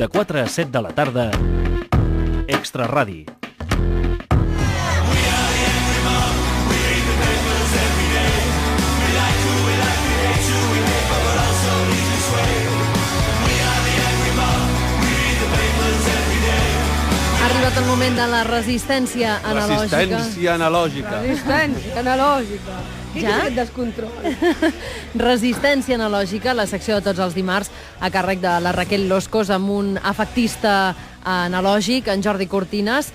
de 4 a 7 de la tarda, Extra Radi. Ha arribat el moment de la resistència analògica. Resistència analògica. Resistència analògica. Què Ja? és aquest descontrol? Resistència analògica, la secció de tots els dimarts, a càrrec de la Raquel Loscos, amb un efectista analògic, en Jordi Cortines,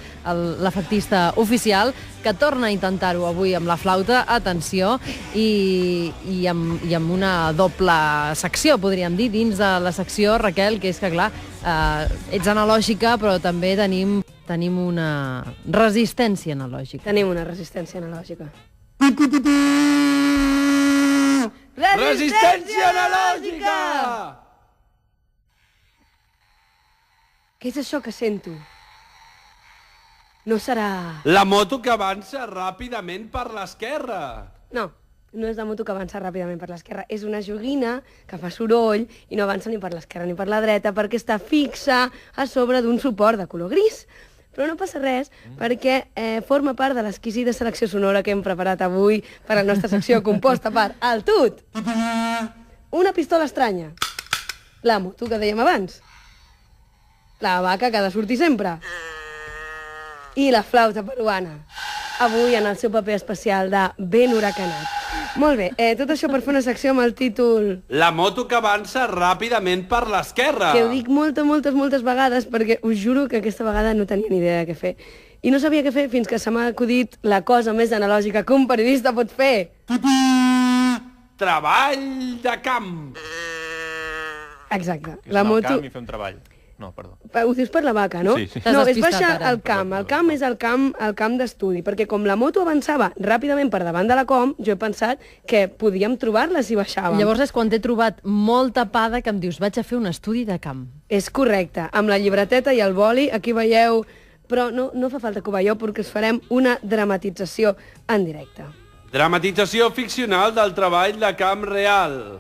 l'efectista oficial, que torna a intentar-ho avui amb la flauta, atenció, i amb una doble secció, podríem dir, dins de la secció, Raquel, que és que, clar, ets analògica, però també tenim una resistència analògica. Tenim una resistència analògica. Resistència analògica! Què és això que sento? No serà... La moto que avança ràpidament per l'esquerra. No, no és la moto que avança ràpidament per l'esquerra. És una joguina que fa soroll i no avança ni per l'esquerra ni per la dreta perquè està fixa a sobre d'un suport de color gris. Però no passa res perquè forma part de l'exquisida selecció sonora que hem preparat avui per a la nostra secció composta per el tut, una pistola estranya, la moto que dèiem abans, la vaca que ha de sortir sempre i la flauta peruana, avui en el seu paper especial de ben huracanat. Molt bé, tot això per fer una secció amb el títol... La moto que avança ràpidament per l'esquerra. Que ho dic moltes vegades perquè us juro que aquesta vegada no tenia ni idea de què fer. I no sabia què fer fins que se m'ha acudit la cosa més analògica que un periodista pot fer. Treball de camp. Exacte. La moto... I fer un treball. No, perdó. Ho dius per la vaca, no? Sí, sí. No, és despistat, baixar ara. al camp. El camp és el camp d'estudi, perquè com la moto avançava ràpidament per davant de la com, jo he pensat que podíem trobar-la si baixàvem. Llavors és quan t'he trobat molt tapada que em dius, vaig a fer un estudi de camp. És correcte. Amb la llibreteta i el boli, aquí veieu... Però no fa falta que ho veieu perquè us farem una dramatització en directe. Dramatització ficcional del treball de camp real.